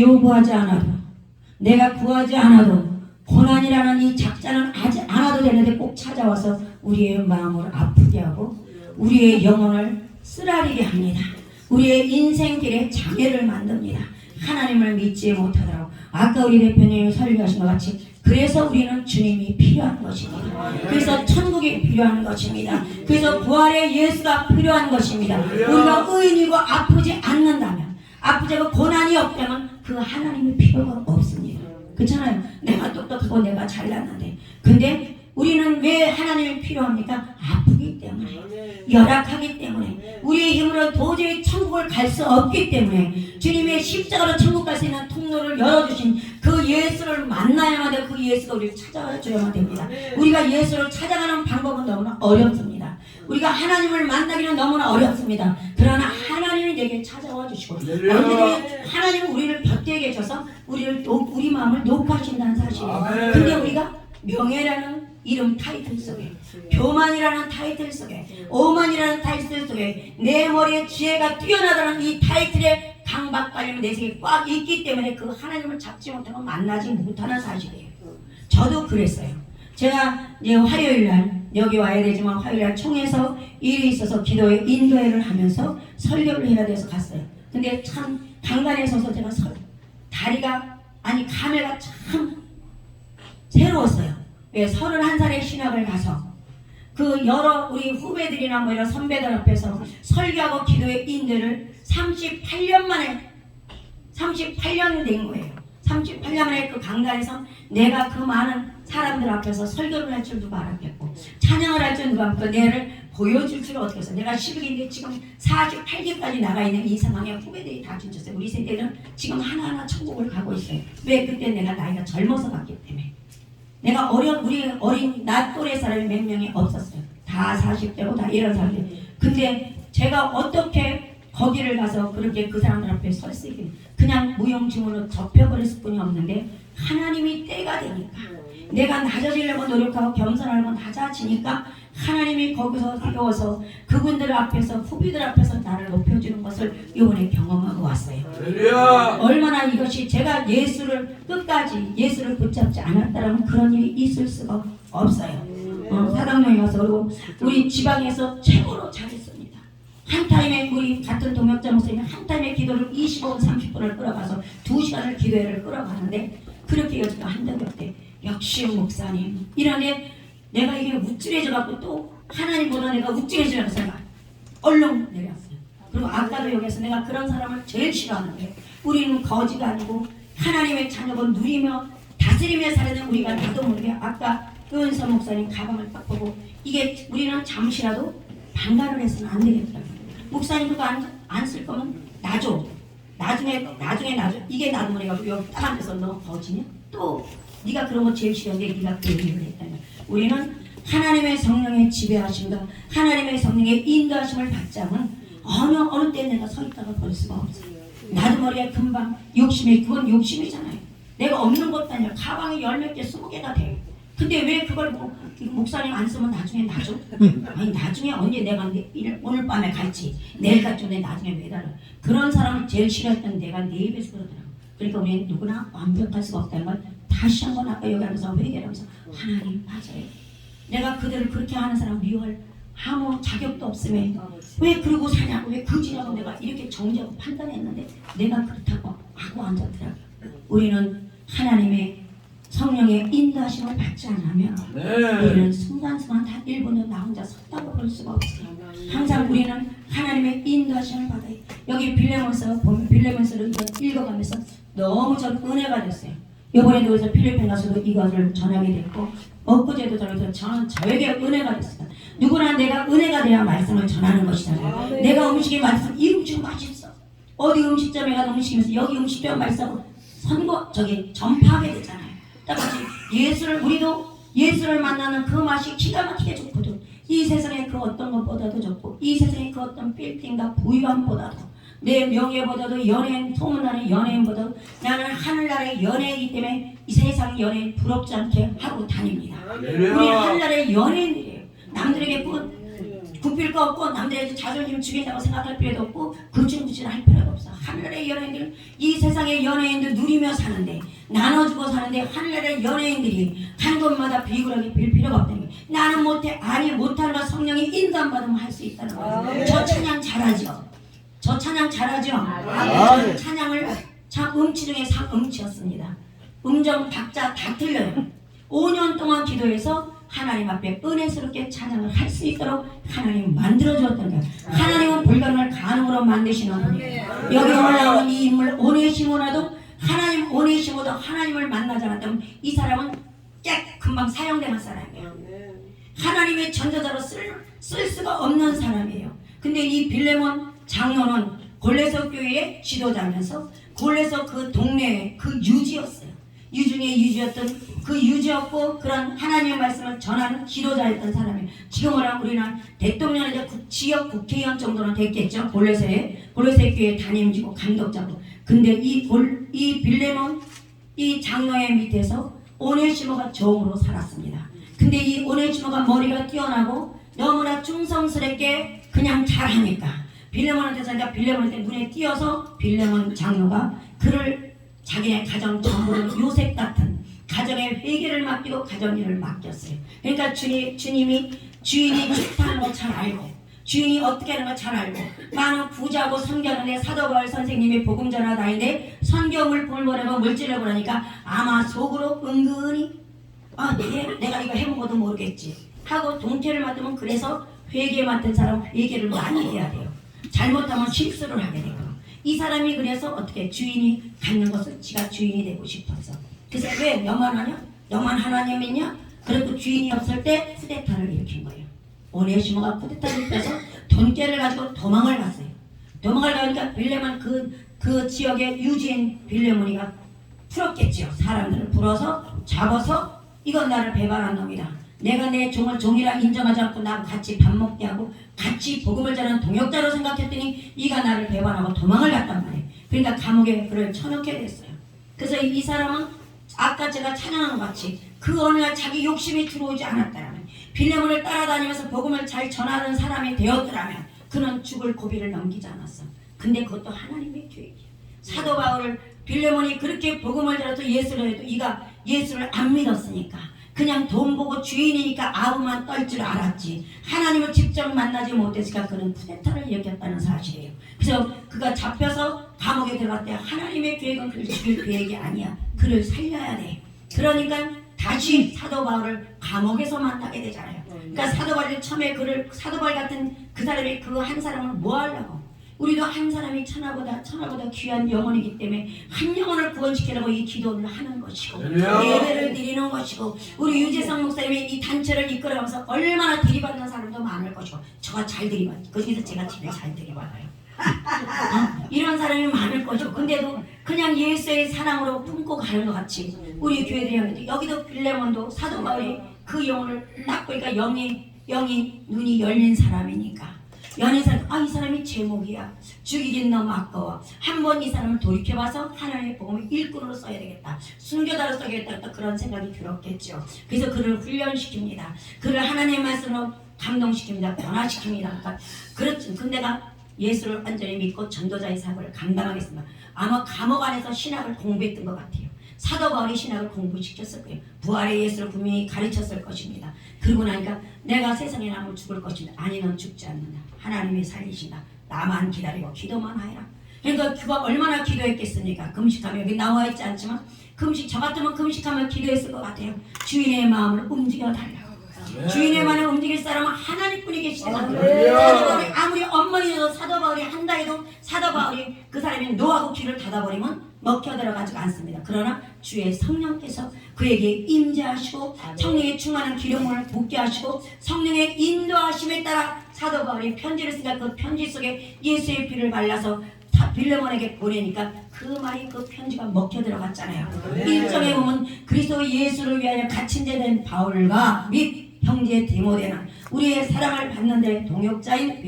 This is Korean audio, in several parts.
요구하지 않아도, 내가 구하지 않아도, 고난이라는 이 작자는 하지 않아도 되는데 꼭 찾아와서 우리의 마음을 아프게 하고 우리의 영혼을 쓰라리게 합니다. 우리의 인생길에 장애를 만듭니다. 하나님을 믿지 못하더라고. 아까 우리 대표님이 설교하신 것 같이, 그래서 우리는 주님이 필요한 것입니다. 그래서 천국이 필요한 것입니다. 그래서 부활의 예수가 필요한 것입니다. 우리가 의인이고 아프지 않는다면, 아프지 않고 고난이 없다면 그 하나님이 필요가 없습니다. 그렇잖아요. 내가 똑똑하고 내가 잘났는데, 근데 우리는 왜 하나님이 필요합니까? 아프기 때문에, 열악하기 때문에, 우리의 힘으로 도저히 천국을 갈 수 없기 때문에 주님의 십자가로 천국 갈 수 있는 통로를 열어주신 그 예수를 만나야만 돼. 그 예수가 우리를 찾아줘야만 됩니다. 우리가 예수를 찾아가는 방법은 너무나 어렵습니다. 우리가 하나님을 만나기는 너무나 어렵습니다. 그러나 하나님이 내게 찾아와 주시고 언제든지 하나님은 우리를 곁에 계셔서 우리 마음을 녹하신다는 사실이에요. 근데 우리가 명예라는 이름 타이틀 속에, 교만이라는 타이틀 속에, 오만이라는 타이틀 속에, 내 머리에 지혜가 뛰어나다는 이 타이틀에 강박관념이 내 속에 꽉 있기 때문에 그 하나님을 잡지 못하고 만나지 못하는 사실이에요. 저도 그랬어요. 제가 이제 화요일날 여기 와야 되지만 화요일날 총에서 일이 있어서 기도회 인도회를 하면서 설교를 해야 돼서 갔어요. 근데 참 강단에 서서 제가 다리가, 아니 감회가 참 새로웠어요. 왜 31살의 신학을 가서 그 여러 우리 후배들이나 뭐 이런 선배들 앞에서 설교하고 기도의 인들을 38년 된 거예요. 38년 만에 그 강단에서 내가 그 많은 사람들 앞에서 설교를 할 줄 누가 알았겠고, 찬양을 할 줄 누가 알았고, 내를 보여줄 줄 어떻게 해서, 내가 10일인데 지금 48개까지 나가 있는 이 상황에 후배들이 다 진쳤어요. 우리 세대는 지금 하나하나 천국을 가고 있어요. 왜? 그때 내가 나이가 젊어서 갔기 때문에. 내가 우리 어린 나 또래 사람이 몇 명이 없었어요. 다 40대고 다 이런 사람들. 근데 제가 어떻게 거기를 가서 그렇게 그 사람들 앞에 설 수 있겠냐. 그냥 무용지물로 접혀버렸을 뿐이 없는데, 하나님이 때가 되니까, 내가 낮아지려고 노력하고 겸손하려고 낮아지니까 하나님이 거기서 세워서 그분들 앞에서, 후비들 앞에서 나를 높여주는 것을 이번에 경험하고 왔어요. 얼마나 이것이, 제가 예수를 끝까지 예수를 붙잡지 않았다면 그런 일이 있을 수가 없어요. 사당동에 가서, 그리고 우리 지방에서 최고로 잘했습니다. 한 타임에 우리 같은 동역자 목사님이 한 타임에 기도를 25분 30분을 끌어가서 2시간을 기도회를 끌어가는데, 그렇게 여지가 한 적이 없대. 역시 목사님 이러는데 내가 이게 우쭐해져 갖고 또 하나님보다 내가 우쭐해지려고 생각 얼른 내려왔어요. 그리고 아까도 여기서 내가 그런 사람을 제일 싫어하는데, 우리는 거지가 아니고 하나님의 자녀고 누리며 다스리며 살아는 우리가 나도 모르게, 아까 의원서 목사님 가방을 딱 보고, 이게 우리는 잠시라도 반가를 해서는 안 되겠더라고요. 목사님 그거 안 쓸 거면 놔줘. 나중에 이게 놔두면 해가지고 여기 딱 앉아서 너 거지냐? 또 네가 그런 거 제일 싫어하는데 네가 그 얘기를 했다면, 우리는 하나님의 성령의 지배하심과 하나님의 성령의 인도하심을 받자면 어느 때 내가 서 있다가 볼 수가 없어요. 나도 머리에 금방 그건 욕심이잖아요. 내가 없는 것도 아니라 가방이 10몇 개 20개가 돼. 근데 왜 그걸 목사님 안 쓰면 나중에 놔줘? 아니 나중에 언제 내가 오늘 밤에 갈지 내일 갈지 내 나중에 매달려. 그런 사람을 제일 싫어했던 내가 내 입에서 그러더라고. 그러니까 우리는 누구나 완벽할 수가 없다는 걸 다시 한번 아까 여기 하면서 회개하면서, 하나님 맞아요. 내가 그들을 그렇게 하는 사람 미워할 아무 자격도 없음에 왜 그러고 사냐고, 왜 그지냐고 내가 이렇게 정죄하고 판단했는데 내가 그렇다고 하고 앉았더라고요. 우리는 하나님의 성령의 인도하심을 받지 않으면 우리는 순간순간 다 1분도 나 혼자 섰다고 볼 수가 없어요. 항상 우리는 하나님의 인도하심을 받아요. 여기 빌레몬서 보면 빌레몬서를 읽어가면서 너무 전 은혜가 됐어요. 이번에도 그래서 필리핀 가서도 이것을 전하게 됐고, 엊그제도 전해서 저는 저에게 은혜가 됐습니다. 누구나 내가 은혜가 돼야 말씀을 전하는 것이잖아요. 내가 음식에 말씀, 이 음식은 맛있어. 어디 음식점에 가서 음식이면서 여기 음식점 맛있다고 전파하게 되잖아요. 똑같이 우리도 예수를 만나는 그 맛이 기가 막히게 좋거든. 이 세상에 그 어떤 것보다도 좋고, 이 세상에 그 어떤 빌딩과 부유함보다도, 내 명예보다도, 연예인, 소문나는 연예인보다도 나는 하늘나라의 연예인이기 때문에 이 세상 연예인 부럽지 않게 하고 다닙니다. 우리 하늘나라의 연예인들이에요. 남들에게 굽힐 거 없고, 남들에게 자존심 죽인다고 생각할 필요도 없고, 구질구질 할 필요도 없어. 하늘의 연예인들, 이 세상의 연예인들 누리며 사는데, 나눠주고 사는데 하늘의 연예인들이 한 곳마다 비굴하게 빌 필요가 없다는 거예요. 나는 못해. 아니, 못하는 거 성령이 인도 안 받으면 할 수 있다는 거예요. 저 찬양 잘하죠. 저 찬양 잘하죠. 저 찬양을 참 음치 중에 상음치였습니다. 음정 박자 다 틀려요. 5년 동안 기도해서 하나님 앞에 은혜스럽게 찬양을 할 수 있도록 하나님 만들어 주었던 거예요. 하나님은 불가능을 가능으로 만드시는 분이에요. 여기 올라오는 이 인물 오네시모라도 하나님 오네시모도 하나님을 만나지 않았다면 이 사람은 금방 사형당할 사람이에요. 하나님의 전도자로 쓸 수가 없는 사람이에요. 근데 이 빌레몬 장로는 골레석 교회의 지도자면서 골레석 그 동네의 그 유지였어요. 유중의 유지였던 그 유지였고 그런 하나님의 말씀을 전하는 지도자였던 사람이에요. 지금은 우리는 대통령이나 지역 국회의원 정도는 됐겠죠. 골레석 교회 담임지고 감독자고. 근데 이 빌레몬 이 장로의 밑에서 오네시모가 종으로 살았습니다. 근데 이 오네시모가 머리가 뛰어나고 너무나 충성스럽게 그냥 잘하니까 빌레몬한테 자기가 빌레몬한테 눈에 띄어서 빌레몬 장로가 그를 자기의 가정 전부를 요셉 같은 가정의 회개를 맡기고 가정 일을 맡겼어요. 그러니까 주님이 주인이 좋다는 거 잘 알고 주인이 어떻게 하는 거 잘 알고 많은 부자고 섬겨는데 사도 바울 선생님이 복음 전하다인데 선교물 볼보내고 물질을 보라니까 아마 속으로 은근히 내가 이거 해먹어도 모르겠지 하고 동태를 맡으면 그래서 회개 맡은 사람은 회개를 많이 해야 돼요. 잘못하면 실수를 하게 되고 이 사람이 그래서 어떻게 주인이 갖는 것을 지가 주인이 되고 싶었어. 그래서 왜 너만 하냐? 너만 하나님이냐? 그리고 주인이 없을 때 쿠데타를 일으킨 거예요. 오네시모가 쿠데타를 일으켜서 돈깨를 가지고 도망을 갔어요. 도망을 가니까 빌레몬 그 지역의 유지인 빌레몬이가 풀었겠지요. 사람들을 불어서 잡아서 이건 나를 배반한 놈이다. 내가 내 종을 종이라 인정하지 않고 나하고 같이 밥 먹게 하고 같이 복음을 전하는 동역자로 생각했더니 이가 나를 배반하고 도망을 갔단 말이에요. 그러니까 감옥에 그를 쳐넣게 됐어요. 그래서 이 사람은 아까 제가 찬양한 것 같이 그 어느 날 자기 욕심이 들어오지 않았다면 빌레몬을 따라다니면서 복음을 잘 전하는 사람이 되었더라면 그는 죽을 고비를 넘기지 않았어. 근데 그것도 하나님의 계획이에요. 사도 바울을 빌레몬이 그렇게 복음을 전해서 예수를 해도 이가 예수를 안 믿었으니까 그냥 돈 보고 주인이니까 아우만 떨 줄 알았지 하나님을 직접 만나지 못했으니까 그는 쿠데타를 일으켰다는 사실이에요. 그래서 그가 잡혀서 감옥에 들어갈 때 하나님의 계획은 그를 죽일 계획이 아니야. 그를 살려야 돼. 그러니까 다시 사도 바울을 감옥에서 만나게 되잖아요. 그러니까 사도 바울이 처음에 사도 바울 같은 그 사람이 그 한 사람을 뭐 하려고 우리도 한 사람이 천하보다 귀한 영혼이기 때문에 한 영혼을 구원시키려고 이 기도를 하는 것이고 예배를 드리는 것이고 우리 유재성 목사님이 이 단체를 이끌어가면서 얼마나 들이받는 사람도 많을 것이고 저가 잘 들이받죠. 그중에서 제가 제일 잘 들이받아요. 이런 사람이 많을 것이고 근데도 그냥 예수의 사랑으로 품고 가는 것 같이 우리 교회들이 하는데 여기도 빌레몬도 사도 바울이 그 영혼을 딱 보니까 영이 눈이 열린 사람이니까 연애사람, 이 사람이 제목이야. 죽이긴 너무 아까워. 한번 이 사람을 돌이켜봐서 하나님의 복음을 일꾼으로 써야 되겠다. 순교자로 써야겠다. 그런 생각이 들었겠죠. 그래서 그를 훈련시킵니다. 그를 하나님의 말씀으로 감동시킵니다. 변화시킵니다. 그렇지. 근데 내가 예수를 완전히 믿고 전도자의 사역을 감당하겠습니다. 아마 감옥 안에서 신학을 공부했던 것 같아요. 사도 바울이 신학을 공부시켰을 거예요. 부활의 예수를 분명히 가르쳤을 것입니다. 그러고 나니까 내가 세상에 남으면 죽을 것입니다. 아니 넌 죽지 않는다. 하나님이 살리신다. 나만 기다리고 기도만 하여라. 그러니까 그가 얼마나 기도했겠습니까? 금식하면 여기 나와 있지 않지만 저 같으면 금식하면 기도했을 것 같아요. 주인의 마음을 움직여 달라고. 주인의 마음을 움직일 사람은 하나님뿐이 계시다. 사도 바울이 아무리 엄머니도 사도 바울이 한다 해도 사도 바울이 그 사람이 노하고 귀를 닫아버리면 먹혀 들어가지가 않습니다. 그러나 주의 성령께서 그에게 임재하시고 성령의 충만한 기름을 붓게 하시고 성령의 인도하심에 따라 사도 바울이 편지를 쓰니까 그 편지 속에 예수의 피를 발라서 빌레몬에게 보내니까 그 말이 그 편지가 먹혀 들어갔잖아요. 1절에 보면 그리스도 예수를 위하여 갇힌 자 된 바울과 및 형제 디모데는 우리의 사랑을 받는 데 동역자인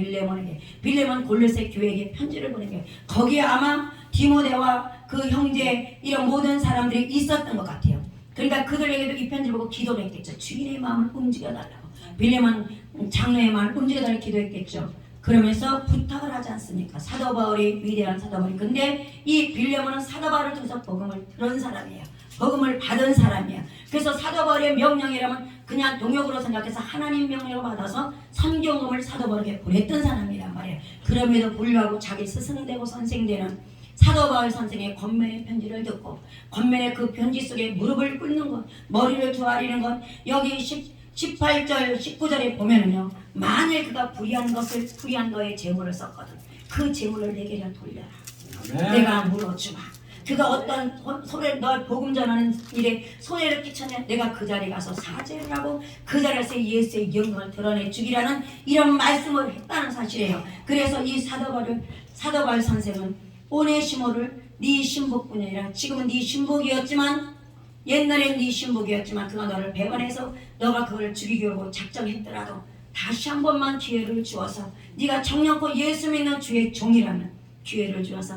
빌레몬 골로새 교회에게 편지를 보내게 거기에 아마 디모데와 그 형제 이런 모든 사람들이 있었던 것 같아요. 그러니까 그들에게도 이 편지를 보고 기도를 했겠죠. 주인의 마음을 움직여달라고 빌레몬 장로의 마음을 움직여달라고 기도했겠죠. 그러면서 부탁을 하지 않습니까? 사도 바울이 위대한 사도 바울이. 근데 이 빌레몬은 사도 바울을 통해서 복음을 들은 사람이에요. 복음을 받은 사람이에요. 그래서 사도 바울의 명령이라면 그냥 동역으로 생각해서 하나님 명령을 받아서 선교금을 사도 바울에게 보냈던 사람이란 말이에요. 그럼에도 불구하고 자기 스승되고 선생되는 사도 바울 선생의 권면의 편지를 듣고 권면의 그 편지 속에 무릎을 꿇는 것, 머리를 조아리는 것, 여기 18절 19절에 보면은요, 만일 그가 불의한 거에 재물을 썼거든 그 재물을 내게 돌려라. 내가 물어주마. 그가 어떤 너 복음 전하는 일에 손해를 끼쳤냐, 내가 그 자리에 가서 사죄를 하고 그 자리에서 예수의 영광을 드러내 주기라는 이런 말씀을 했다는 사실이에요. 그래서 이 사도 바울 선생은 오네시모를 네 신복뿐이 아니라 지금은 네 신복이었지만 옛날엔 네 신복이었지만 그가 너를 배반해서 너가 그걸 죽이려고 작정했더라도 다시 한 번만 기회를 주어서 네가 정령코 예수 믿는 주의 종이라면 기회를 주어서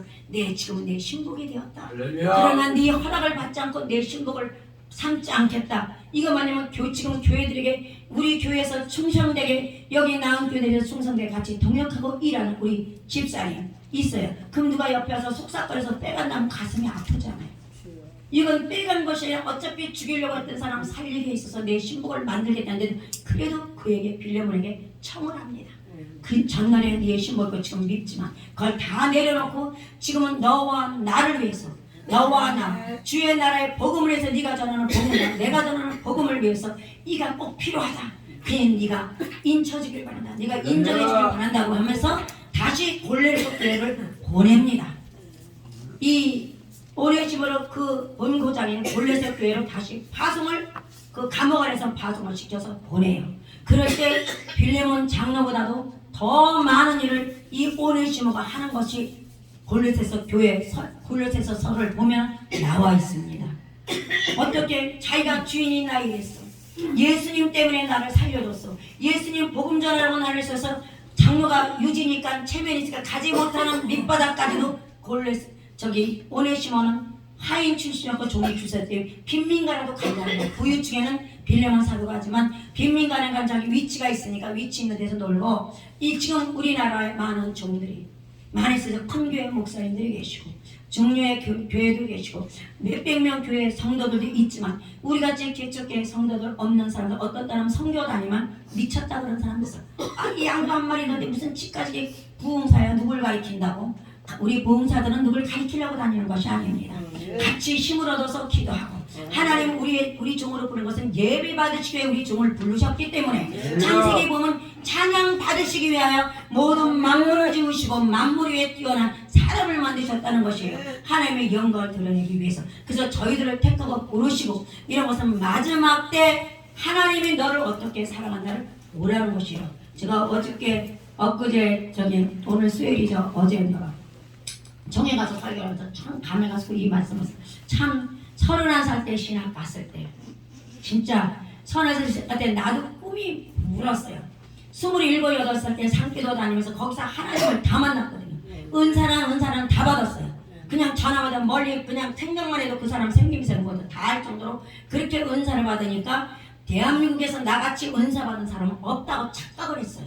지금은 내 신복이 되었다. 할렐루야. 그러나 네 허락을 받지 않고 내 신복을 삼지 않겠다. 이것만이면 지금 교회들에게 우리 교회에서 충성되게 여기 나온 교회들에서 충성되게 같이 동역하고 일하는 우리 집사님 있어요. 그럼 누가 옆에 와서 속삭거려서 빼간다면 가슴이 아프잖아요. 이건 빼간 것이 아니라 어차피 죽이려고 했던 사람 살리게 있어서 내 신복을 만들겠다는데 그래도 그에게 빌레몬에게 청을 합니다. 그 전날에 네 신복을 지금 밉지만 그걸 다 내려놓고 지금은 너와 나를 위해서 너와 나 주의 나라의 복음을 위해서 네가 전하는 복음을 내가 전하는 복음을 위해서 이가 꼭 필요하다. 그냥 네가 인쳐주길 바란다. 네가 인정해주길 바란다고 하면서 다시 골레르소 교회를 보냅니다. 이 오네시모로 그 본고장인 골레르소 교회로 다시 파송을 그 감옥 안에서 파송을 시켜서 보내요. 그럴 때 빌레몬 장로보다도 더 많은 일을 이 오네시모가 하는 것이 골로새서 서를 보면 나와 있습니다. 어떻게 자기가 주인이 나에게 했어. 예수님 때문에 나를 살려줬어. 예수님 복음 전하라고 나를 써서 장로가 유지니까 체면이니까 가지 못하는 밑바닥까지도 오네시모는 하인 출신이었고 종이 주사때 빈민가라도 간다는 거예요. 부유 중에는 빌레몬 사도가 하지만 빈민가는 간 자기 위치가 있으니까 위치 있는 데서 놀고 지금 우리나라에 많은 종들이 많이 있어서 큰 교회 목사님들이 계시고 중류의 교회도 계시고 몇백 명 교회 성도들도 있지만 우리같이 개척교회 성도들 없는 사람들 어떤 사람은 성교 다니면 미쳤다 그런 사람도 있어. 이 양도 한 마리 있는데 무슨 집까지 부흥사야 누굴 가리킨다고. 우리 부흥사들은 누굴 가리키려고 다니는 것이 아닙니다. 같이 힘을 얻어서 기도하고 하나님 우리 종으로 부른 것은 예배 받으시기 위해 우리 종을 부르셨기 때문에 창세기 보면 찬양 받으시기 위하여 모든 만물을 지으시고 만물 위에 뛰어난 사람을 만드셨다는 것이에요. 하나님의 영광을 드러내기 위해서. 그래서 저희들을 택하고 부르시고 이런 것은 마지막 때 하나님이 너를 어떻게 사랑한다를 보라는 것이에요. 제가 엊그제 오늘 수요일이죠. 어제인가 정에 가서 설교하면서 참 감에 가서 이 말씀을 참 31살 때 신학 갔을 때 진짜 31살 때 나도 꿈이 물었어요. 27, 8살 때 상기도 다니면서 거기서 하나님을 다 만났거든요. 은사는 다 받았어요. 그냥 전화마다 멀리 그냥 생각만 해도 그 사람 생김새는 것도 다 알 정도로 그렇게 은사를 받으니까 대한민국에서 나같이 은사 받은 사람은 없다고 착각을 했어요.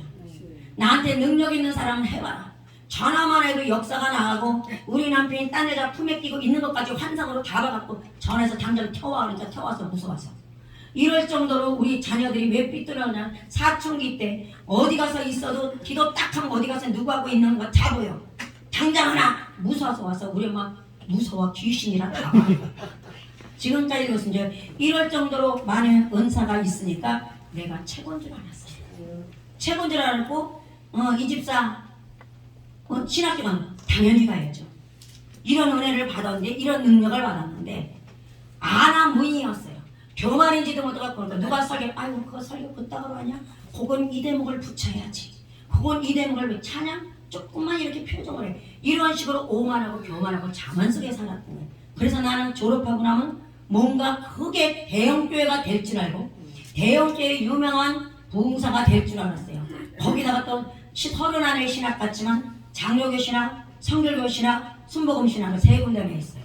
나한테 능력 있는 사람은 해봐라. 전화만 해도 역사가 나가고 우리 남편이 딴 여자 품에 끼고 있는 것까지 환상으로 다 봐갖고 전화해서 당장 태워와 그러니까 태워서 무서워서 이럴 정도로 우리 자녀들이 왜 삐뚤어냐. 사춘기 때 어디 가서 있어도 기도 딱 하면 어디 가서 누구하고 있는 거 다 보여. 당장 하나 무서워서 와서 우리 엄마 무서워 귀신이라 다 봐. 지금까지도 이제 이럴 정도로 많은 은사가 있으니까 내가 최고인 줄 알았어요. 최고인 줄 알고 이 집사 신학교만 당연히 가야죠. 이런 은혜를 받았는데 이런 능력을 받았는데 아나무인이었어요. 교만인지도 못하고 그러니까 누가 설교 아이고 그거 설교 그따구로 하냐? 그건 이 대목을 붙여야지. 그건 이 대목을 왜 찬양? 조금만 이렇게 표정을 해. 이런 식으로 오만하고 교만하고 자만스레 살았던 거예요. 그래서 나는 졸업하고 나면 뭔가 크게 대형교회가 될 줄 알고 대형교회 유명한 부흥사가 될 줄 알았어요. 거기다가 또 30안의 신학 같지만 장로교 신학, 성결교 신학, 순복음 신학을 3군데나 했어요.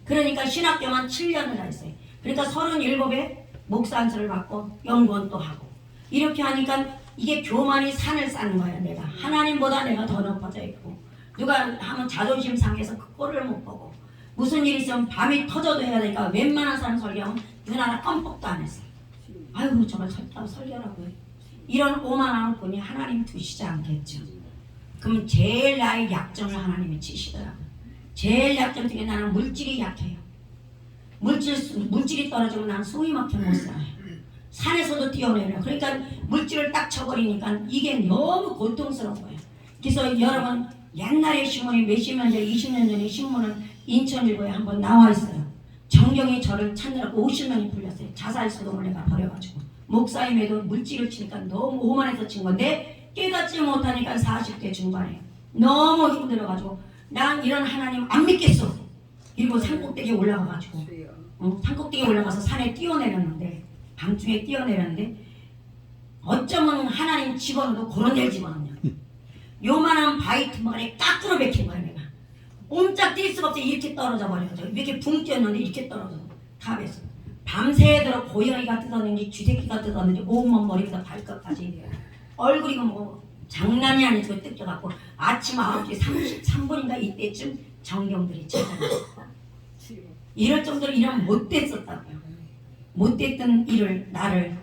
그러니까 신학교만 7년을 했어요. 그러니까 37에 목사 안수를 받고 연구원 또 하고 이렇게 하니까 이게 교만이 산을 쌓는 거야. 내가 하나님보다 내가 더 높아져 있고, 누가 하면 자존심 상해서 그 꼴을 못 보고, 무슨 일 있으면 밤이 터져도 해야 되니까 웬만한 사람 설교하면 눈 하나 껌뻑도 안 했어. 아이고 저걸 설교라고 해. 이런 오만한 분이 하나님 두시지 않겠죠. 그럼 제일 나의 약점을 하나님이 치시더라고요. 제일 약점 중에 나는 물질이 약해요. 물질이 떨어지면 나는 숨이 막혀 못 살아요. 산에서도 뛰어내려. 그러니까 물질을 딱 쳐버리니까 이게 너무 고통스러운 거예요. 그래서 여러분 옛날에 신문이 몇십 년 전, 20년 전에 신문은 인천일보에 한번 나와 있어요. 정경이 저를 찾느라고 50명이 풀렸어요. 자살 소동을 내가 벌여가지고 목사임에도 물질을 치니까 너무 오만해서 친 건데 깨닫지 못하니까 40대 중반에 너무 힘들어가지고 난 이런 하나님 안 믿겠어. 그리고 산꼭대기에 올라가가지고 산꼭대기에 올라가서 산에 뛰어내렸는데 밤중에 뛰어내렸는데 어쩌면 하나님 집어넣어도 그런 데를 집어넣냐. 요만한 바위 틈만에 딱 끌어박힌 거야. 내가 옴짝 뛸 수가 없어. 이렇게 떨어져 버려가지고 이렇게 붕 뛰었는데 이렇게 떨어져 탑에서 밤새도록 고양이가 뜯었는지 쥐새끼가 뜯었는지 온몸 머리부터 발끝까지 얼굴이 뭐 장난이 아니고 뜯겨갖고 아침 9시 33분인가 이때쯤 정경들이 찾아왔어. 이럴 정도로 이런 못됐었다고요. 못됐던 일을 나를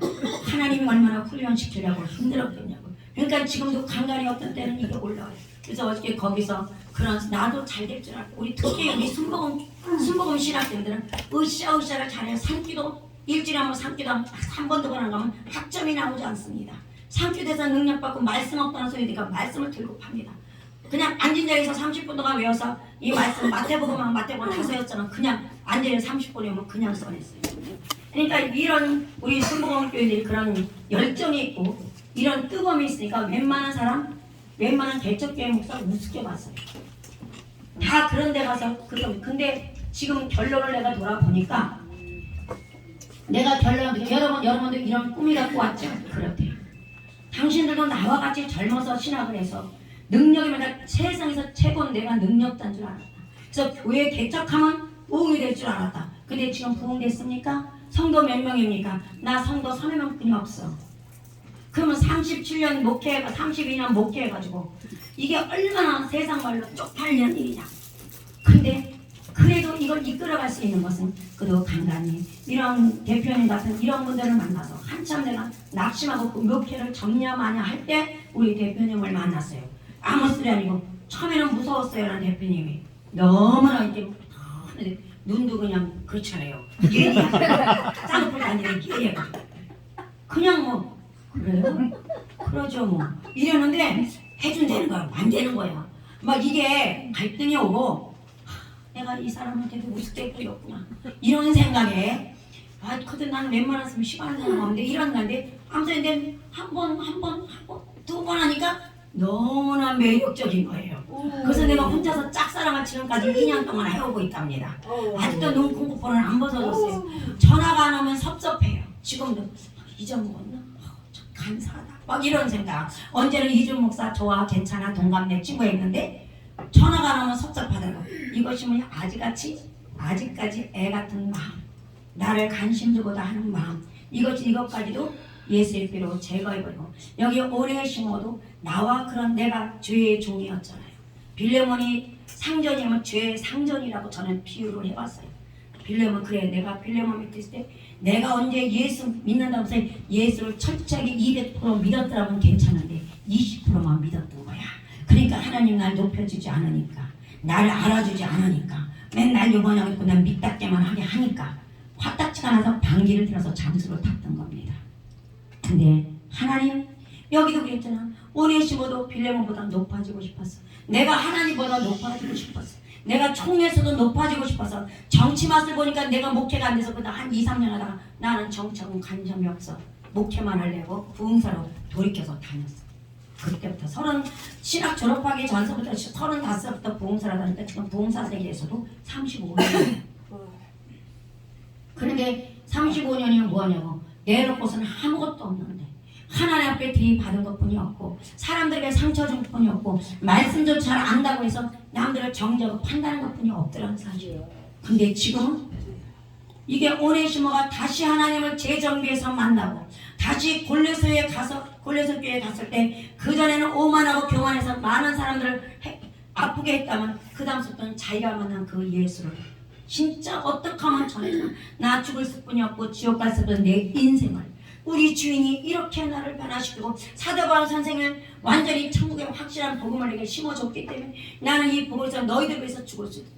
하나님이 얼마나 훈련시키려고 힘들었겠냐고. 그러니까 지금도 간간히 어떤 때는 이게 올라와요. 그래서 어저께 거기서 그런 나도 잘 될 줄 알고 우리 특히 우리 순복음 신학생들은 으쌰으쌰를 잘해요. 산기도 일주일에 한번 산기도 한 3번 2번 안 가면 학점이 나오지 않습니다. 산기도에서 능력받고 말씀 없다는 소리니까 말씀을 들고 팝니다. 그냥 앉은 자리에서 30분 동안 외워서 이 말씀 마태복음 5였잖아. 그냥 앉은 자리에 30분이면 그냥 써냈어요. 그러니까 이런 우리 순복음 교회들이 그런 열정이 있고 이런 뜨거움이 있으니까 웬만한 개척교회 목사 우습게 봤어요. 다 그런 데 가서 근데 지금 결론을 내가 돌아보니까 내가 여러분도 이런 꿈이 갖고 왔죠? 그렇대요. 당신들도 나와 같이 젊어서 신학을 해서 능력이면 세상에서 최고는 내가 능력자인 줄 알았다. 그래서 교회 개척하면 부흥이 될 줄 알았다. 근데 지금 부흥됐습니까? 성도 몇 명입니까? 나 성도 3명뿐이 없어. 그러면 37년 목회해가 32년 목회해가지고 이게 얼마나 세상 말로 쪽팔리는 일이냐. 근데 그래도 이걸 이끌어갈 수 있는 것은 그래도 간간히 이런 대표님 같은 이런 분들을 만나서 한참 내가 낙심하고 그 목회를 정리하마냐 할 때 우리 대표님을 만났어요. 아무 소리 아니고 처음에는 무서웠어요. 라는 대표님이 너무나 이제 눈도 그냥 그렇잖아요. 쌍꺼풀 다니는 예예가지고 그냥 뭐 그래요? 그러죠 뭐 이러는데 해준다는 거야. 안 되는 거야. 막 이게 갈등이 오고 내가 이 사람한테도 우습게 끓였구나 이런 생각에 그때 나는 웬만했으면 시간을 없는데 이런 건데 아무튼 한 번, 두 번 하니까 너무나 매력적인 거예요. 그래서 내가 혼자서 짝사랑을 지금까지 2년 동안 해오고 있답니다. 아직도 눈콩고포는 안 벗어졌어요. 전화가 안 오면 섭섭해요. 지금도 잊어먹었나? 감사하다. 막 이런 생각. 언제는 이준 목사 좋아 괜찮아 동갑내 친구가 있는데 전화가 안 오면 섭섭하다고. 이것이 뭐냐 아직까지 애 같은 마음, 나를 관심 두고다 하는 마음. 이것까지도 예수의 피로 제거해버리고 여기 오래 심어도 나와 그런 내가 죄의 종이었잖아요. 빌레몬이 상전이면 죄의 상전이라고 저는 비유를 해봤어요. 빌레몬 그래 내가 빌레몬 믿을 때 내가 언제 예수 믿는다고 해서 예수를 철저하게 200% 믿었더라면 괜찮은데 20%만 믿었던 거야. 그러니까 하나님 날 높여주지 않으니까 나를 알아주지 않으니까 맨날 요번하고 있고 난 믿답게만 하게 하니까 화딱지가 나서 방귀를 들어서 잠수를 탔던 겁니다. 근데 하나님 여기도 그랬잖아. 오네시모도 빌레몬보다 높아지고 싶었어. 내가 하나님보다 높아지고 싶었어. 내가 총에서도 높아지고 싶어서 정치 맛을 보니까 내가 목회가 안 돼서 그다 한 2, 3년 하다가 나는 정치하고는 관심이 없어. 목회만 하려고 부흥사로 돌이켜서 다녔어. 그때부터 신학 졸업하기 전서부터 35살부터 부흥사를 다니니까 지금 부흥사 세계에서도 35년이에요. 그런데 35년이면 뭐하냐고 내놓고서는 아무것도 없는데 하나님 앞에 들이받은 것뿐이 없고 사람들에게 상처 준 것뿐이 없고 말씀도 잘 안다고 해서 남들을 정죄하고 판단하는 것뿐이 없더라는 사실이에요. 근데 지금은 이게 오네시모가 다시 하나님을 재정비해서 만나고 다시 골레서에 가서 골레서 교회에 갔을 때 그전에는 오만하고 교만해서 많은 사람들을 아프게 했다면 그 다음부터는 자기가 만난 그 예수를 진짜 어떻게 하면 전해주나 나 죽을 수뿐이 없고 지옥 갈 수뿐 내 인생을 우리 주인이 이렇게 나를 변화시키고 사도 바울 선생을 완전히 천국의 확실한 복음을 내게 심어줬기 때문에 나는 이 복음에서 너희들 위해서 죽을 수 있다.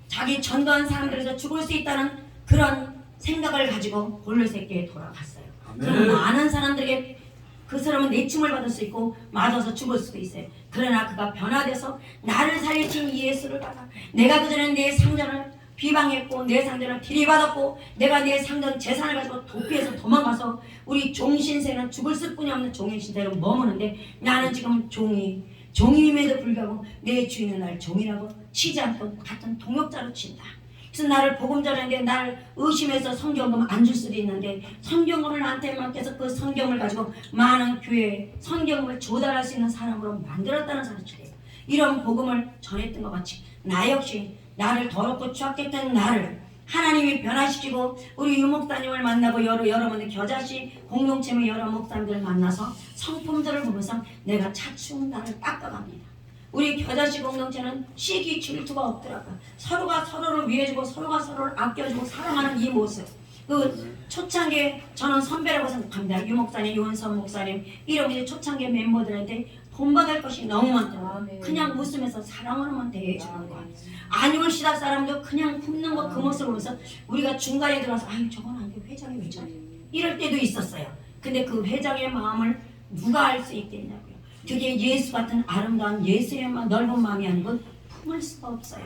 자기 전도한 사람들에서 죽을 수 있다는 그런 생각을 가지고 골로새교에 돌아갔어요. 그럼 많은 사람들에게 그 사람은 내침을 받을 수 있고 맞아서 죽을 수도 있어요. 그러나 그가 변화돼서 나를 살리신 예수를 받아 내가 그전에 내 상전을 비방했고 내 상전을 들이받았고 내가 내 상전 재산을 가지고 도피해서 도망가서 우리 종신세는 죽을 수뿐이 없는 종의 신세로 머무는데 나는 지금 종임에도 불구하고 내 주인은 날 종이라고 치지 않고 같은 동역자로 친다. 그래서 나를 복음 전하는데 나를 의심해서 성경금 안 줄 수도 있는데 성경금을 나한테 맡겨서 그 성경을 가지고 많은 교회에 성경을 조달할 수 있는 사람으로 만들었다는 사실이에요. 이런 복음을 전했던 것 같이 나 역시 나를 더럽고 추악했던 나를 하나님이 변화시키고 우리 유목사님을 만나고 여러분들 겨자씨 공동체의 여러 목사님들을 만나서 성품들을 보면서 내가 차츰 나를 깎아갑니다. 우리 겨자씨 공동체는 시기 질투가 없더라고요. 서로가 서로를 위해주고 서로가 서로를 아껴주고 사랑하는 이 모습 그 초창기에 저는 선배라고 생각합니다. 유목사님, 유원선 목사님 이런 이제 초창기 멤버들한테 본받을 것이 너무 많더라고요. 그냥 웃으면서 사랑으로만 대해주는 거. 안익을 시다 사람도 그냥 굽는 거 그 모습을 보면서 우리가 중간에 들어와서 아유 저건 안 돼. 회장이 왜 저래? 이럴 때도 있었어요. 근데 그 회장의 마음을 누가 알 수 있겠냐고요. 그게 예수 같은 아름다운 예수의 넓은 마음이 아니고 품을 수가 없어요.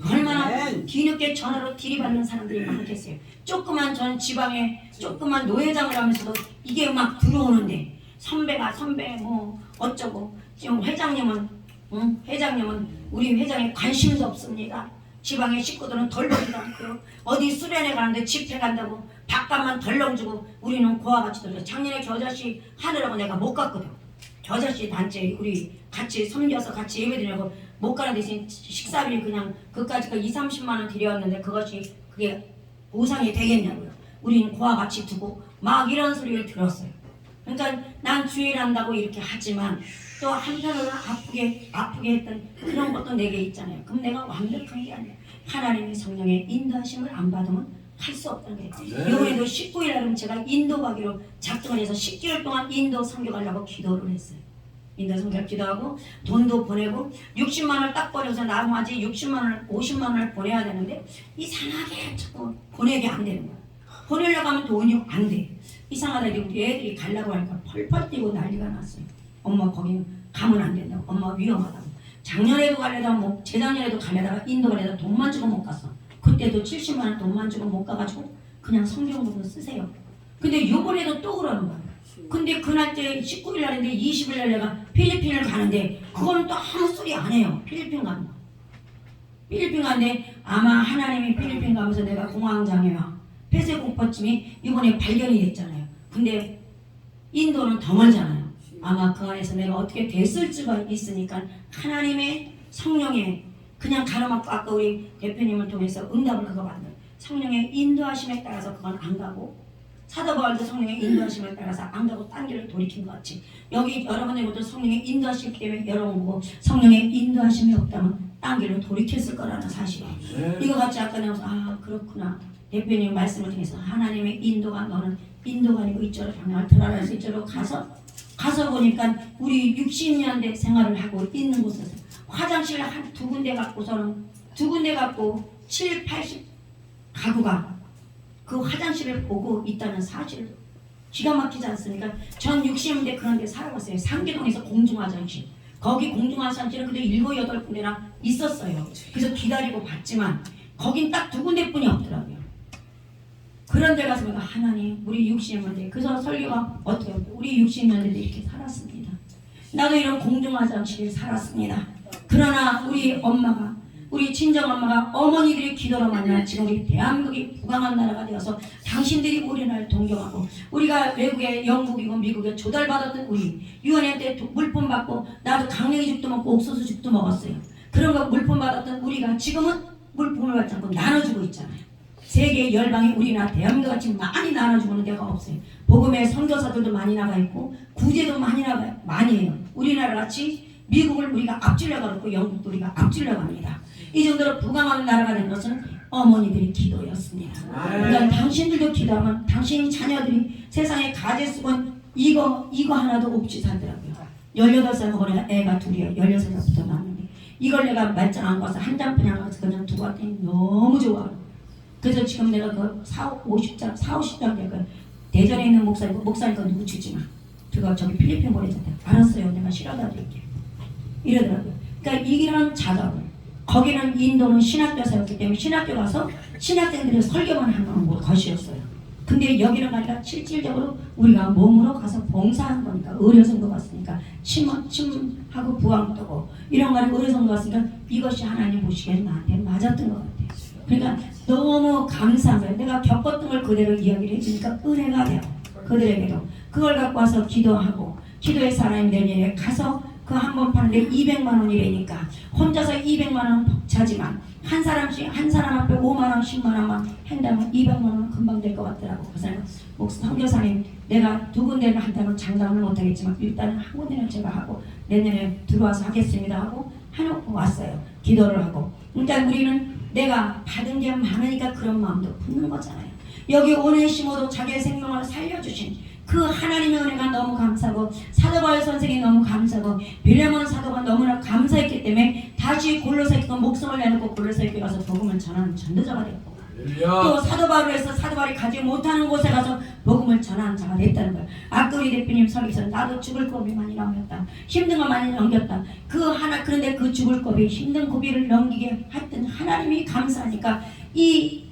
얼마나 뒤늦게 전화로 들이받는 사람들이 많겠어요. 조그만 전 지방에 조그만 노회장을 하면서도 이게 막 들어오는데 선배가 선배 뭐 어쩌고 지금 회장님은 우리 회장에 관심도 없습니다. 지방의 식구들은 덜렁이도 않고요. 어디 수련회 가는데 집회 간다고 밥값만 덜렁 주고 우리는 고와 같이 들어요. 작년에 겨자씨 하느라고 내가 못 갔거든. 겨자씨 단체 우리 같이 섬겨서 같이 예배드리려고 못 가는 대신 식사비를 그냥 그까지 2~30만 원 드렸는데 그게 보상이 되겠냐고요. 우리는 고와 같이 두고 막 이런 소리를 들었어요. 그러니까 난 주일한다고 이렇게 하지만 또 한편으로는 아프게 했던 그런 것도 내게 있잖아요. 그럼 내가 완벽한 게 아니야. 하나님의 성령의 인도하심을 안 받으면 할 수 없다는 거예요. 이번에도 19일 날 제가 인도 가기로 작정을 해서 10개월 동안 인도 선교하려고 기도를 했어요. 인도 선교를 기도하고 돈도 보내고 60만 원을 딱 보내서 나머지 60만 원을 50만 원을 보내야 되는데 이상하게 자꾸 보내게 안 되는 거야. 보내려고 하면 돈이 안 돼. 이상하다. 우리 애들이 가려고 하니까 펄펄 뛰고 난리가 났어요. 엄마 거기 가면 안 된다고. 엄마 위험하다고. 작년에도 가려다가 재작년에도 가려다가 인도 가려다가 돈만 주고 못 갔어. 그때도 70만 원 돈만 주고 못 가가지고 그냥 성경으로 쓰세요. 근데 요번에도 또 그러는 거야. 근데 그날 때 19일 날인데 20일 날 내가 필리핀을 가는데 그거는 또 아무 소리 안 해요. 필리핀 가는 거. 필리핀 가는데 아마 하나님이 필리핀 가면서 내가 공황장애와 폐쇄공포증이 이번에 발견이 됐잖아요. 근데 인도는 더 멀잖아요. 아마 그 안에서 내가 어떻게 됐을 수가 있으니까 하나님의 성령의 그냥 가로막고 아까 우리 대표님을 통해서 응답을 그거 받는 성령의 인도하심에 따라서 그건 안 가고 사도 바울도 성령의 인도하심에 따라서 안 가고 딴 길을 돌이킨 것 같이 여기 여러분의 것도 성령의 인도하심 때문에 여러분 보고 성령의 인도하심이 없다면 딴 길을 돌이켰을 거라는 사실이에요. 이거 같이 아까 내가 아 그렇구나. 대표님 말씀을 통해서 하나님의 인도가 너는 인도가 아니고 이쪽으로 방향을 돌아가서 이쪽으로 가서 보니까 우리 60년대 생활을 하고 있는 곳에서 화장실 한 두 군데 갖고서는 두 군데 갖고 7, 80 가구가 그 화장실을 보고 있다는 사실 기가 막히지 않습니까? 전 60년대 그런 데 살아봤어요. 상계동에서 공중화장실 거기 공중화장실은 그래도 7, 8군데나 있었어요. 그래서 기다리고 봤지만 거긴 딱 두 군데뿐이 없더라고요. 그런 데 가서 내가 하나님 우리 60년대 그래서 설교가 어떻게 우리 60년대도 이렇게 살았습니다. 나도 이런 공중화장실에 살았습니다. 그러나 우리 엄마가 우리 친정엄마가 어머니들의 기도로 만나 지금 우리 대한민국이 부강한 나라가 되어서 당신들이 우리나라를 동경하고 우리가 외국에 영국이고 미국에 조달받았던 우리 유엔한테 물품 받고 나도 강냉이죽도 먹고 옥수수죽도 먹었어요. 그런 거 물품 받았던 우리가 지금은 물품을 받지 않고 나눠주고 있잖아요. 세계 열방이 우리나라 대한민국 같이 많이 나눠주고는 데가 없어요. 복음의 선교사들도 많이 나가 있고 구제도 많이 나가요. 많이 해요. 우리나라 같이 미국을 우리가 앞질러 가고 영국도 우리가 앞질러 갑니다. 이 정도로 부강한 나라가 된 것은 어머니들의 기도였습니다. 그러니까 당신들도 기도하면 당신 자녀들이 세상에 가제수건 이거 하나도 없이 살더라고요. 18살 먹은 애가 둘이에요. 16살부터 나왔는데 이걸 내가 말짱 안 가서 한 잔 그냥 가서 그냥 두고 왔더니 너무 좋아. 그래서 지금 내가 그 50장 내가 대전에 있는 목사니까 누구 주지 마. 그거 저기 필리핀 보내줬대. 알았어요. 내가 실어다 드릴게. 이러더라고요. 그러니까 이런 작업을 거기는 인도는 신학교사였기 때문에 신학교 가서 신학생들이 설교만 하는 것이었어요. 근데 여기는 아니라 실질적으로 우리가 몸으로 가서 봉사한 거니까 의료선거 갔으니까 침하고 부항도고 이런 거를 의료선거 갔으니까 이것이 하나님 보시기에 나한테 맞았던 것 같아요. 그러니까 너무 감사한 거예요. 내가 겪었던 걸 그대로 이야기를 해주니까 은혜가 돼요. 그들에게도 그걸 갖고 와서 기도하고 기도의 사람이 내년에 가서 그 한 번 파는데 200만 원이라니까 혼자서 200만 원 벅차지만 한 사람씩 한 사람 앞에 5만 원 10만 원만 한다면 200만 원은 금방 될 것 같더라고. 그래서 선교사님 내가 두 군데를 한다면 장담을 못하겠지만 일단은 한 군데는 제가 하고 내년에 들어와서 하겠습니다 하고 해놓고 왔어요. 기도를 하고. 그러니까 우리는 내가 받은 게 많으니까 그런 마음도 붙는 거잖아요. 여기 오네시모도 자기의 생명을 살려주신 그 하나님의 은혜가 너무 감사하고 사도 바울 선생이 너무 감사하고 빌레몬 사도가 너무나 감사했기 때문에 다시 골로새교회 목숨을 내놓고 골로새교회 가서 복음을 전하는 전도자가 됐고 또 사도 바울에서 사도 바울이 가지 못하는 곳에 가서 복음을 전하는 자가 됐다는 거예요. 아까 우리 대표님 설교에서 나도 죽을 고비 많이 넘겼다. 힘든 거 많이 넘겼다. 그런데 그 죽을 고비 힘든 고비를 넘기게 했던 하나님이 감사하니까 이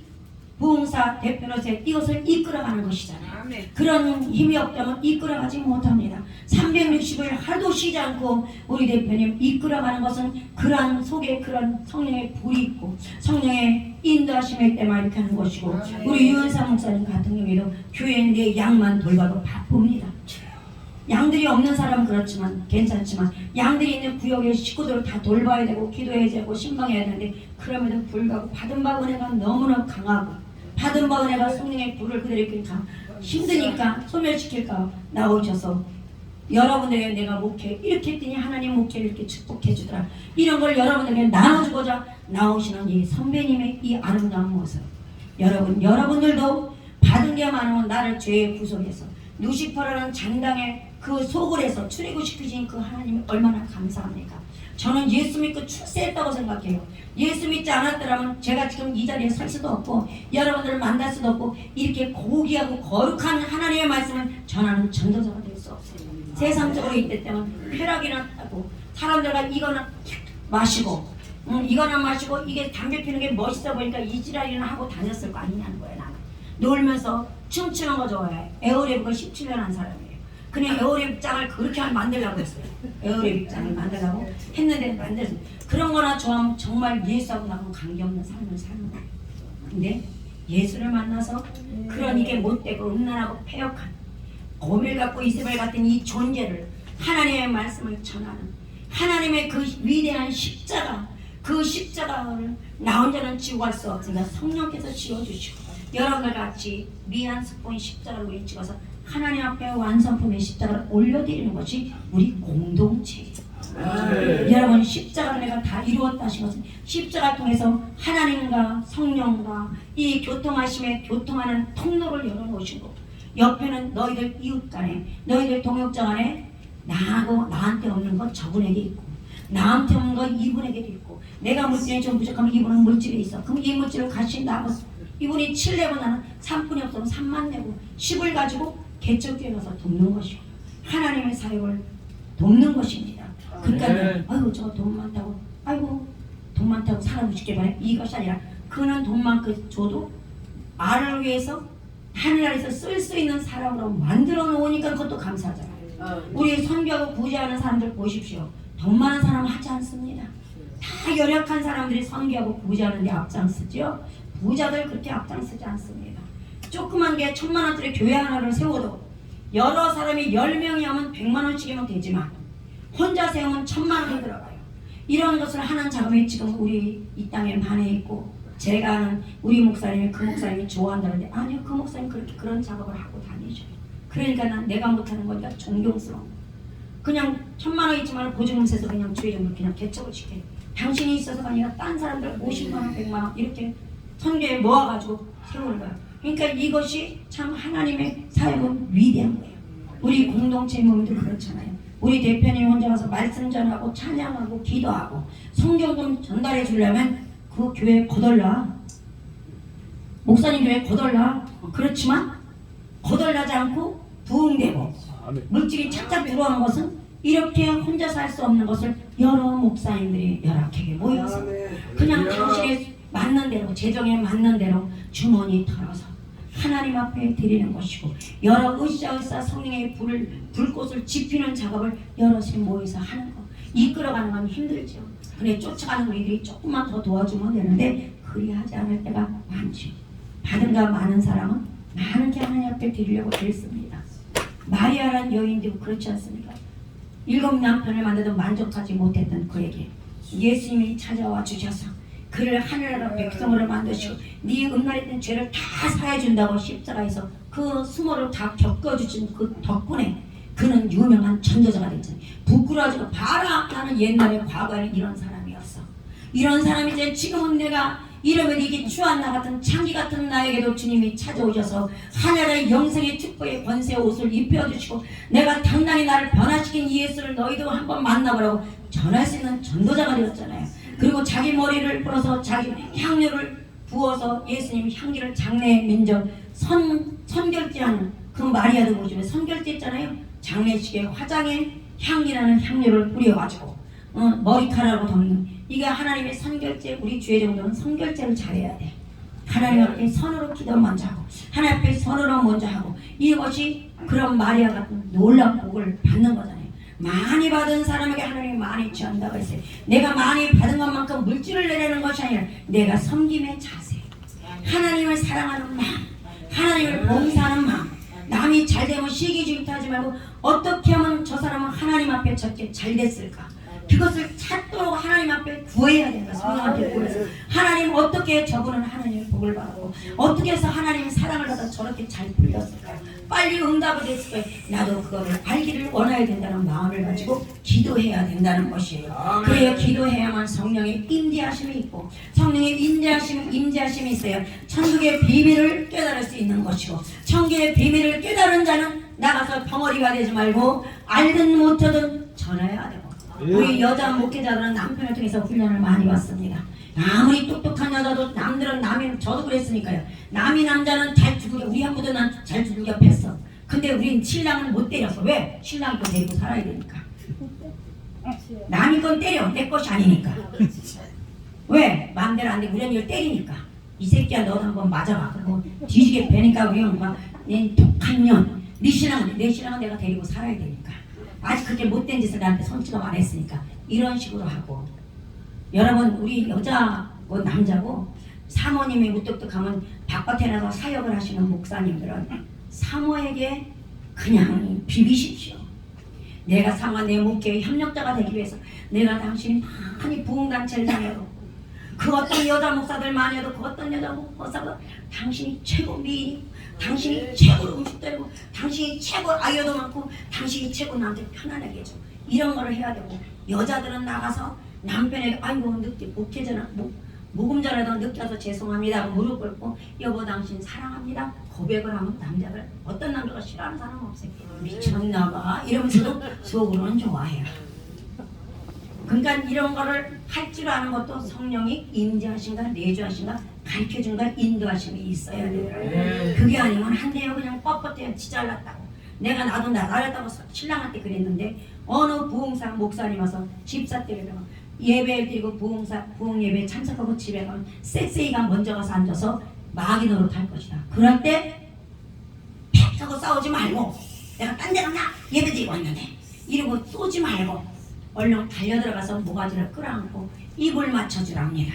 부흥사 대표로서 이것을 이끌어가는 것이잖아요. 그런 힘이 없다면 이끌어가지 못합니다. 360일 하루도 쉬지 않고 우리 대표님 이끌어가는 것은 그런 속에 그런 성령의 불이 있고 성령의 인도하심일 때만 이렇게 하는 것이고 우리 유은사 목사님 같은 경우에도 교회인데 양만 돌봐도 바쁩니다. 양들이 없는 사람은 그렇지만 괜찮지만 양들이 있는 구역의 식구들을 다 돌봐야 되고 기도해야 되고 신방해야 되는데 그럼에도 불구하고 받은 바 은혜가 너무나 강하고 받은 바 은혜가 성령의 불을 그대로 힘드니까 소멸시킬까 나오셔서 여러분들에게 내가 목회 이렇게 했더니 하나님 목회를 이렇게 축복해 주더라. 이런 걸 여러분들에게 나눠주고자 나오시는 이 선배님의 이 아름다운 모습 여러분들도 받은 게 많으면 나를 죄의 구속에서 루시퍼라는 장당의 그 속을에서 출애굽시키신 그 하나님이 얼마나 감사합니까? 저는 예수 믿고 출세했다고 생각해요. 예수 믿지 않았더라면 제가 지금 이 자리에 설 수도 없고 여러분들을 만날 수도 없고 이렇게 고귀하고 거룩한 하나님의 말씀을 전하는 전도자가 될 수 없어요. 세상적으로 있기 때문에 쾌락이나 하고 사람들과 이거나 마시고 이거나 마시고 이게 담배 피는 게 멋있어 보니까 이지랄이나 하고 다녔을 거 아니냐는 거예요. 나는 놀면서 춤추는 거 좋아해. 에어랩을 17년 한 사람이에요. 그냥 에어랩장을 그렇게 만들려고 했어요. 에어랩장을 만들려고 했는데 만들었어요. 그런 거나 좋아하면 정말 예수하고 나하고 관계없는 삶을 사는 거예요. 근데 예수를 만나서 그런 이게 못되고 음란하고 폐역한 고밀 같고 이세벨 같은 이 존재를 하나님의 말씀을 전하는 하나님의 그 위대한 십자가 그 십자가를 나 혼자는 지고 갈 수 없으니까 성령께서 지어주시고 여러분들 같이 미안 스포인 십자가를 우리 찍어서 하나님 앞에 완성품의 십자가를 올려드리는 것이 우리 공동체예요. 여러분 십자가를 내가 다 이루었다 하신 것은 십자가 통해서 하나님과 성령과 이 교통하심에 교통하는 통로를 열어놓으신 거고 옆에는 너희들 이웃 간에 너희들 동역자 간에 나한테 없는 것 저분에게 있고 나한테 없는 것 이분에게도 있고 내가 물질이 좀 부족하면 이분은 물질이 있어. 그럼 이 물질을 같이 나고 이분이 7 내고 나는 3분이 없으면 3만 내고 10을 가지고 개척교회 가서 돕는 것이고 하나님의 사역을 돕는 것입니다. 그러니까 아이고 저 돈 많다고 아이고 돈 많다고 사람 죽게 바래 이것이 아니라 그는 돈만큼 줘도 나를 위해서 하늘나라에서 쓸 수 있는 사람으로 만들어 놓으니까 그것도 감사하잖아요. 우리 선교하고 구제하는 사람들 보십시오. 돈 많은 사람은 하지 않습니다. 다 열악한 사람들이 선교하고 구제하는 데 앞장서죠. 부자들 그렇게 앞장서지 않습니다. 조그만 게 1000만 원짜리 교회 하나를 세워도 여러 사람이 10명이 하면 100만 원씩이면 되지만 혼자 세우면 1000만 원이 들어가요. 이런 것을 하는 작업이 지금 우리 이 땅에 많이 있고 제가 아는 우리 목사님이 그 목사님이 좋아한다는데 아니요 그 목사님 그렇게 그런 작업을 하고 다니셔요. 그러니까 난 내가 못하는 거니까 존경스러워. 그냥 1000만 원 있지만 보증금세서 그냥 주의점을 그냥 개척을 시켜. 당신이 있어서가 아니라 딴 사람들 50만 원, 100만 원 이렇게 선교에 모아가지고 세우는 거야. 그러니까 이것이 참 하나님의 사역은 위대한 거예요. 우리 공동체 모임도 그렇잖아요. 우리 대표님 혼자 가서 말씀 전하고 찬양하고 기도하고 성경 좀 전달해 주려면 그 교회 거덜나. 목사님 교회 거덜나. 그렇지만 거덜나지 않고 부흥되고 물질이 착착 들어오는 것은 이렇게 혼자서 할 수 없는 것을 여러 목사님들이 열악하게 모여서 그냥 당신의 맞는 대로 재정에 맞는 대로 주머니 털어서 하나님 앞에 드리는 것이고 여러 으쌰으쌰 성령의 불꽃을 지피는 작업을 여럿이 모여서 하는 거 이끌어가는 건 힘들죠. 그래 쫓아가는 우리들이 조금만 더 도와주면 되는데 그리하지 않을 때가 많죠. 받은 가 많은 사람은 많은 게 하나님 앞에 드리려고 했습니다. 마리아라는 여인도 그렇지 않습니까? 7 남편을 만나도 만족하지 못했던 그에게 예수님이 찾아와 주셔서 그를 하늘나라 백성으로 만드시고 네 음란했던 죄를 다 사해준다고 십자가에서 그 수모를 다 겪어주신 그 덕분에 그는 유명한 전도자가 됐잖아요. 부끄러워지고 봐라 나는 옛날에 과거에는 이런 사람이었어. 이런 사람이지 지금은 내가 이러면 이게 주한 나 같은 창기 같은 나에게도 주님이 찾아오셔서 하늘의 영생의 축복의 권세 옷을 입혀주시고 내가 당당히 나를 변화시킨 이 예수를 너희도 한번 만나보라고 전할 수 있는 전도자가 되었잖아요. 그리고 자기 머리를 풀어서 자기 향료를 부어서 예수님 향기를 장래 민족 선결제하는 그 마리아도 보시면 선결제 있잖아요. 장례식에 화장에 향기라는 향료를 뿌려가지고 머리카락으로 덮는 이게 하나님의 선결제. 우리 주의 정도는 선결제를 잘해야 돼. 하나님 앞에 선으로 기도 먼저 하고 하나님 앞에 선으로 먼저 하고 이것이 그런 마리아 같은 놀라운 복을 받는 거잖아요. 많이 받은 사람에게 하나님이 많이 주한다고 했어요. 내가 많이 받은 것만큼 물질을 내려는 것이 아니라 내가 섬김의 자세, 하나님을 사랑하는 마음, 하나님을 봉사하는 마음, 남이 잘되면 시기주의 하지 말고 어떻게 하면 저 사람은 하나님 앞에 저렇게 잘 됐을까, 그것을 찾도록 하나님 앞에 구해야 된다. 성령한테 구해서 하나님 어떻게 저분은 하나님의 복을 받고 어떻게 해서 하나님의 사랑을 받아 저렇게 잘 풀렸을까, 빨리 응답을 했을까. 나도 그거를 알기를 원해야 된다는 마음을 가지고 기도해야 된다는 것이에요. 그래야 기도해야만 성령의 임재하심이 있고 성령의 임재하심이 있어야 천국의 비밀을 깨달을 수 있는 것이고 천국의 비밀을 깨달은 자는 나가서 벙어리가 되지 말고 알든 못하든 전해야 되고. 우리 여자 목회자들은 남편을 통해서 훈련을 많이 받습니다. 아무리 똑똑한 여자도 남들은 남이 저도 그랬으니까요. 남이 남자는 잘 두들겨 우리 한부도 난 잘 두들겨 팼어. 근데 우린 신랑은 못 때렸어. 왜? 신랑이 거 데리고 살아야 되니까. 남이 건 때려 내 것이 아니니까. 왜? 마음대로 안 돼. 우리 언니를 때리니까. 이 새끼야 너도 한번 맞아봐. 그리고 뒤지게 베니까 우리 엄마 내 독한 년. 네 신랑은 내 신랑은 내가 데리고 살아야 되니까. 아직 그렇게 못된 짓을 나한테 손찌검 안 했으니까 이런 식으로 하고. 여러분 우리 여자고 남자고 사모님이 무뚝뚝하면 바깥에 나서 사역을 하시는 목사님들은 사모에게 그냥 비비십시오. 내가 사모가 내 목회의 협력자가 되기 위해서 내가 당신이 많이 부흥단체를 다녀도 그 어떤 여자 목사들 많이 해도 그 어떤 여자 목사들 당신이 최고 미인이고 당신이 최고로 음식 때리고 당신이 최고 아이어도 많고 당신이 최고 나한테 편안하게 해줘. 이런 거를 해야 되고 여자들은 나가서 남편에게 아이고 늦게 목회잖아 모금전에도 늦게 와서 죄송합니다 무릎 꿇고 여보 당신 사랑합니다 고백을 하면 남자들 어떤 남자가 싫어하는 사람 없어요. 미쳤나봐 이러면서도 속으로는 좋아해요. 그러니까 이런 거를 할 줄 아는 것도 성령이 임재하신가 내주하신가 가르쳐준가 인도하심이 있어야 돼요. 그게 아니면 한대요 그냥 뻣뻣해요. 지잘났다고 내가 나도 나랬다고 신랑한테 그랬는데 어느 부흥사 목사님 와서 집사 때리다가 예배를 드리고 부흥 예배에 참석하고 집에 가면 쎄쎄이가 먼저 가서 앉아서 마귀 노릇할 것이다. 그럴 때 팩 하고 싸우지 말고 내가 딴 데 갔나 예배 드리고 왔는데 이러고 쏘지 말고 얼른 달려들어가서 모가지를 끌어안고 입을 맞춰주랍니다.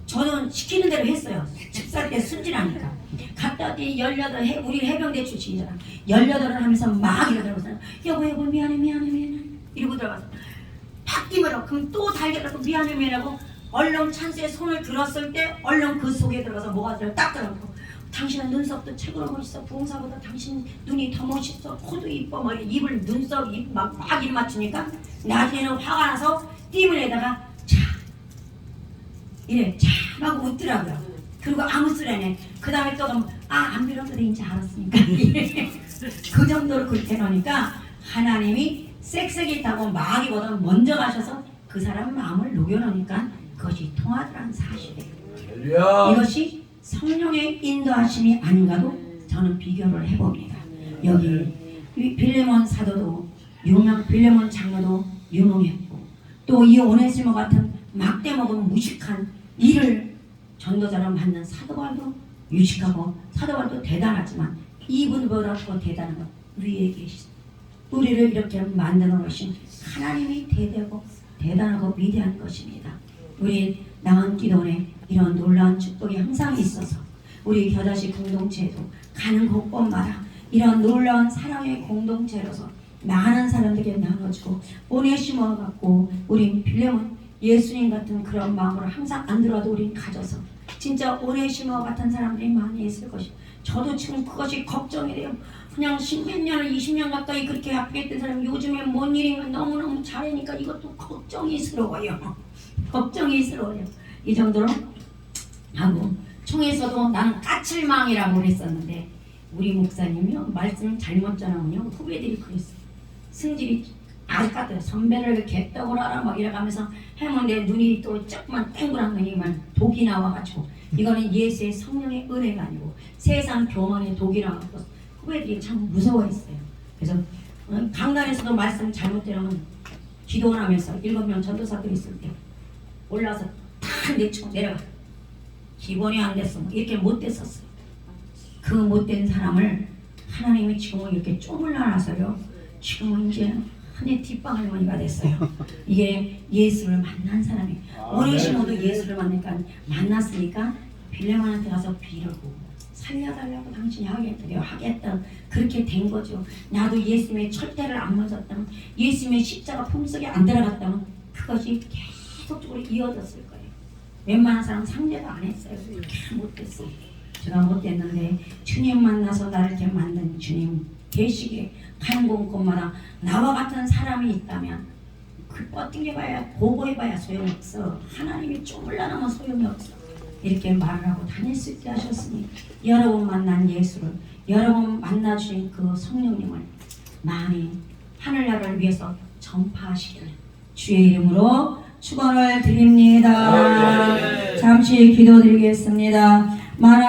저는 시키는 대로 했어요. 집사 때 순진하니까. 갔다 왔더니 18 우리 해병대 출신이잖아. 18을 하면서 막 이러더라고요. 여보 미안해 이러고 들어가서 팍 뛰버려. 그럼 또 달려가서 미안해 하고 얼른 찬스에 손을 들었을 때 얼른 그 속에 들어가서 모가지를 딱 들어가고 당신은 눈썹도 최고로 멋있어. 부흥사보다 당신 눈이 더 멋있어. 코도 이뻐. 막 입을 눈썹 입막 입 맞추니까 나중에는 화가 나서 띠문에다가 차 이래 차 하고 웃더라고요. 그리고 아무 소리 안 해. 그 다음에 또 안 빌어도 되는지 알았으니까 그 정도로 그렇게 해놓으니까 하나님이 색색이 있다고 마귀보다 먼저 가셔서 그 사람 마음을 녹여놓으니까 그것이 통하더라는 사실이에요. 이것이 성령의 인도하심이 아닌가도 저는 비교를 해봅니다. 여기 빌레몬 사도도 빌레몬 장로도 유명했고 또 이 오네시모 같은 막대먹은 무식한 일을 전도자로 만든 사도바울도 유식하고 사도바울도 대단하지만 이분보다 더 대단한 건 위에 계신 우리를 이렇게 만들어 놓으신 하나님이 대단하고 위대한 것입니다. 우리 나은 기도원에 이런 놀라운 축복이 항상 있어서 우리 겨자씨 공동체에도 가는 곳곳마다 이런 놀라운 사랑의 공동체로서 많은 사람들에게 나눠주고 오네시모와 같고 우린 빌레몬 예수님 같은 그런 마음으로 항상 안 들어도 우린 가져서 진짜 오네시모와 같은 사람들이 많이 있을 것이고 저도 지금 그것이 걱정이 돼요. 그냥 10몇 년을 20년 가까이 그렇게 아프게 했던 사람이 요즘에 뭔 일인가 너무너무 잘하니까 이것도 걱정이스러워요. 걱정이스러워요. 이 정도로 하고 총에서도 나는 까칠망이라고 그랬었는데 우리 목사님이요 말씀 잘못 전하면요 후배들이 그랬어요. 승질이 아주 같아요. 선배를 개떡을 하라 막 이래가면서 하면 내 눈이 또 조금만 땡그란 눈이만 독이 나와가지고 이거는 예수의 성령의 은혜가 아니고 세상 교만의 독이 나와서 후배들이 참 무서워했어요. 그래서 강단에서도 말씀 잘못 들으면 기도를 하면서 7명 전도사들이 있을 때 올라서 탁 내치고 내려가 기본이 안 됐어 이렇게 못 됐었어요. 그 못된 사람을 하나님이 지금은 이렇게 쪼물러놔서요 지금은 이제 한해 뒷방 할머니가 됐어요. 이게 예수를 만난 사람이 오네시모도 예수를 만났으니까 빌레몬한테 가서 빌고 살려달라고 당신이 하겠다 그렇게 된 거죠. 나도 예수님의 철퇴를 안 맞았다면 예수님의 십자가 품속에 안 들어갔다면 그것이 계속적으로 이어졌을 거예요. 웬만한 사람 상대도 안 했어요. 이렇게 못됐어요. 제가 못됐는데 주님 만나서 나를 이렇게 만든 주님 계시기에 가는 곳곳마다 나와 같은 사람이 있다면 그 뻗ting겨봐야 보고해봐야 소용없어. 하나님이 쪼물러나면 소용이 없어. 이렇게 말을 하고 다닐 수 있게 하셨으니 여러분 만난 예수를 여러분 만나주신 그 성령님을 많이 하늘나라를 위해서 전파하시기를 주의 이름으로 축원을 드립니다. 잠시 기도드리겠습니다. 만왕의